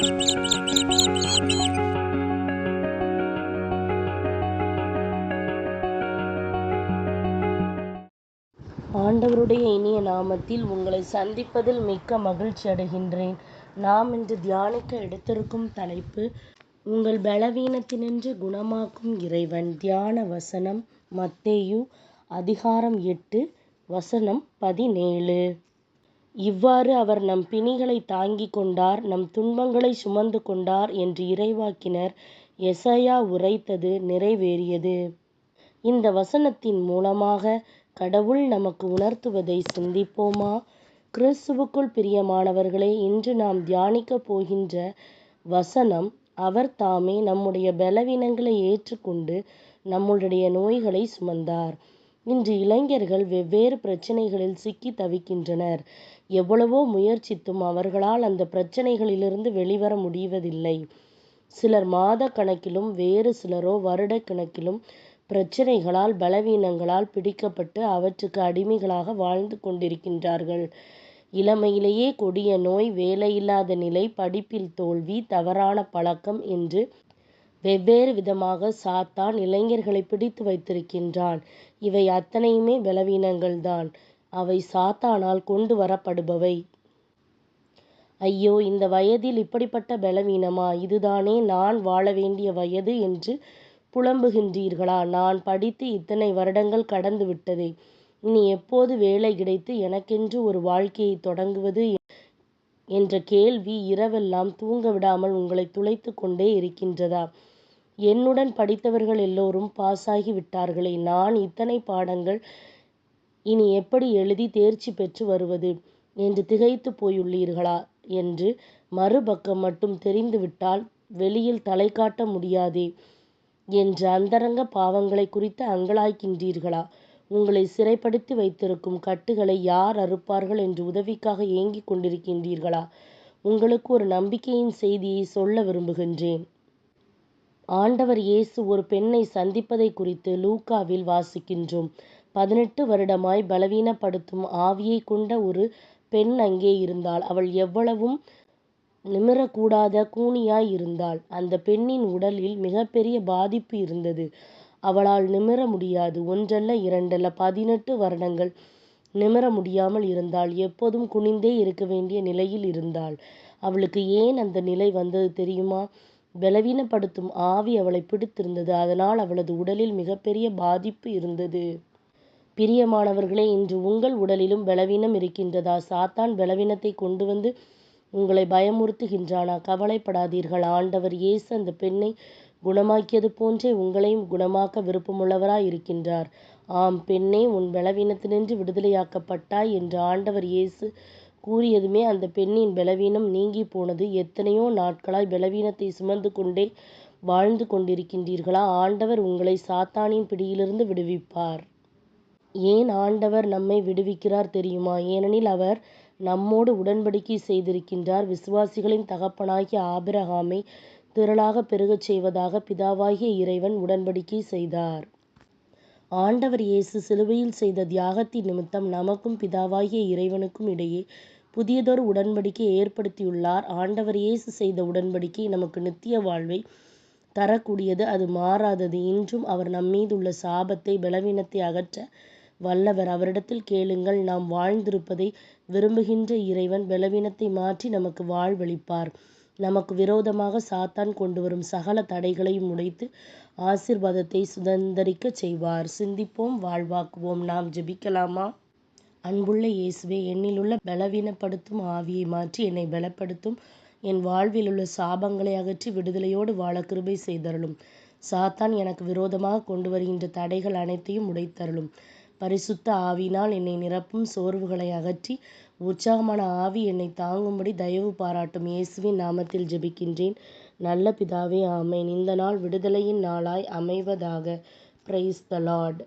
ஆண்டவருடைய இனிய நாமத்தில் உங்களை சந்திப்பதில் மிக்க மகிழ்ச்சி அடைகின்றேன். நாம் இன்று தியானிக்க எடுத்திருக்கும் தலைப்பு, உங்கள் பலவீனத்தினின்று குணமாக்கும் இறைவன். தியான வசனம் மத்தேயு அதிகாரம் 8 வசனம் 17. இவ்வாறு அவர் நம் பிணிகளை தாங்கிக் கொண்டார், நம் துன்பங்களை சுமந்து கொண்டார் என்று இறைவாக்கினர் எசாயா உரைத்தது நிறைவேறியது. இந்த வசனத்தின் மூலமாக கடவுள் நமக்கு உணர்த்துவதை சிந்திப்போமா? கிறிஸ்துவுக்குள் பிரியமானவர்களே, இன்று நாம் தியானிக்கப் போகின்ற வசனம், அவர் தாமே நம்முடைய பலவீனங்களை ஏற்றுக்கொண்டு நம்முடைய நோய்களை சுமந்தார். இன்று இளைஞர்கள் வெவ்வேறு பிரச்சனைகளில் சிக்கி தவிக்கின்றனர். எவ்வளவோ முயற்சித்தும் அவர்களால் அந்த பிரச்சனைகளிலிருந்து வெளிவர முடிவதில்லை. சிலர் மாத கணக்கிலும், வேறு சிலரோ வருட கணக்கிலும் பிரச்சனைகளால், பலவீனங்களால் பிடிக்கப்பட்டு அவற்றுக்கு அடிமைகளாக வாழ்ந்து கொண்டிருக்கின்றார்கள். இளமையிலேயே கொடிய நோய், வேலையில்லாத நிலை, படிப்பில் தோல்வி, தவறான பழக்கம் என்று வெவ்வேறு விதமாக சாத்தான் இளைஞர்களை பிடித்து வைத்திருக்கின்றான். இவை அத்தனையுமே பலவீனங்கள்தான். அவை சாத்தானால் கொண்டு வரப்படுபவை. ஐயோ, இந்த வயதில் இப்படிப்பட்ட பலவீனமா? இதுதானே நான் வாழ வேண்டிய வயது என்று புலம்புகின்றீர்களா? நான் படித்து இத்தனை வருடங்கள் கடந்து விட்டதே, இனி எப்போது வேலை கிடைத்து எனக்கென்று ஒரு வாழ்க்கையை தொடங்குவது என்ற கேள்வி இரவெல்லாம் தூங்க விடாமல் உங்களை துளைத்து கொண்டே இருக்கின்றதா? என்னுடன் படித்தவர்கள் எல்லோரும் பாஸாகி விட்டார்களே, நான் இத்தனை பாடங்கள் இனி எப்படி எழுதி தேர்ச்சி பெற்று வருவது என்று திகைத்து போயுள்ளீர்களா? என்று மறுபக்கம் மட்டும் தெரிந்துவிட்டால் வெளியில் தலை காட்ட முடியாதே என்ற அந்தரங்க பாவங்களை குறித்து அங்கலாய்க்கின்றீர்களா? உங்களை சிறைப்படுத்தி வைத்திருக்கும் கட்டுகளை யார் அறுப்பார்கள் என்று உதவிக்காக ஏங்கிக் கொண்டிருக்கின்றீர்களா? உங்களுக்கு ஒரு நம்பிக்கையின் செய்தியை சொல்ல விரும்புகின்றேன். ஆண்டவர் இயேசு ஒரு பெண்ணை சந்திப்பதை குறித்து லூக்காவில் வாசிக்கின்றோம். 18 வருடமாய் பலவீனப்படுத்தும் ஆவியை கொண்ட ஒரு பெண் அங்கே இருந்தாள். அவள் எவ்வளவும் நிமிரக்கூடாத கூனியாய் இருந்தாள். அந்த பெண்ணின் உடலில் மிகப்பெரிய பாதிப்பு இருந்தது. அவளால் நிமிர முடியாது. ஒன்றல்ல, இரண்டல்ல, 18 வருடங்கள் நிமிர முடியாமல் இருந்தாள். எப்போதும் குனிந்தே இருக்க வேண்டிய நிலையில் இருந்தாள். அவளுக்கு ஏன் அந்த நிலை வந்தது தெரியுமா? பலவீனப்படுத்தும் ஆவி அவளை பிடித்திருந்தது. அதனால் அவளது உடலில் மிகப்பெரிய பாதிப்பு இருந்தது. பிரியமானவர்களே, இன்று உங்கள் உடலிலும் பலவீனம் இருக்கின்றதா? சாத்தான் பலவீனத்தை கொண்டு வந்து உங்களை பயமுறுத்துகின்றானா? கவலைப்படாதீர்கள். ஆண்டவர் இயேசு அந்த பெண்ணை குணமாக்கியது போன்றே உங்களையும் குணமாக்க விருப்பமுள்ளவராய் இருக்கின்றார். ஆம் பெண்ணே, உன் பலவீனத்தினின்று விடுதலையாக்கப்பட்டாய் என்று ஆண்டவர் இயேசு கூறியதுமே அந்த பெண்ணின் பலவீனம் நீங்கி போனது. எத்தனையோ நாட்களாய் பலவீனத்தை சுமந்து கொண்டே வாழ்ந்து கொண்டிருக்கின்றீர்களா? ஆண்டவர் உங்களை சாத்தானின் பிடியிலிருந்து விடுவிப்பார். ஏன் ஆண்டவர் நம்மை விடுவிக்கிறார் தெரியுமா? ஏனெனில் அவர் நம்மோடு உடன்படிக்கை செய்திருக்கின்றார். விசுவாசிகளின் தகப்பனாகிய ஆபிரகாமை திரளாக பெருகச் செய்வதாக பிதாவாகிய இறைவன் உடன்படிக்கை செய்தார். ஆண்டவர் இயேசு சிலுவையில் செய்த தியாகத்தின் நிமித்தம் நமக்கும் பிதாவாகிய இறைவனுக்கும் இடையே புதியதொரு உடன்படிக்கை ஏற்படுத்தியுள்ளார். ஆண்டவர் இயேசு செய்த உடன்படிக்கை நமக்கு நித்திய வாழ்வை தரக்கூடியது. அது மாறாதது. இன்றும் அவர் நம்மீதுள்ள சாபத்தை, பலவீனத்தை அகற்ற வல்லவர். அவரிடத்தில் கேளுங்கள். நாம் வாழ்ந்திருப்பதை விரும்புகின்ற இறைவன் பலவீனத்தை மாற்றி நமக்கு வாழ்வளிப்பார். நமக்கு விரோதமாக சாத்தான் கொண்டு வரும் சகல தடைகளையும் உடைத்து ஆசீர்வாதத்தை சுதந்தரிக்க செய்வார். சிந்திப்போம், வாழ்வாக்குவோம். நாம் ஜெபிக்கலாமா? அன்புள்ள இயேசுவே, என்னிலுள்ள பலவீனப்படுத்தும் ஆவியை மாற்றி என்னை பலப்படுத்தும். என் வாழ்வில் உள்ள சாபங்களை அகற்றி விடுதலையோடு வாழ கிருபை செய்தருளும். சாத்தான் எனக்கு விரோதமாக கொண்டு வருகின்ற தடைகள் அனைத்தையும் உடைத்தருளும். பரிசுத்த ஆவியினால் என்னை நிரப்பும். சோர்வுகளை அகற்றி உற்சாகமான ஆவி என்னை தாங்கும்படி தயவு பாராட்டும். இயேசுவின் நாமத்தில் ஜெபிக்கின்றேன் நல்ல பிதாவே, ஆமேன். இந்த நாள் விடுதலையின் நாளாய் அமைவதாக. Praise the Lord.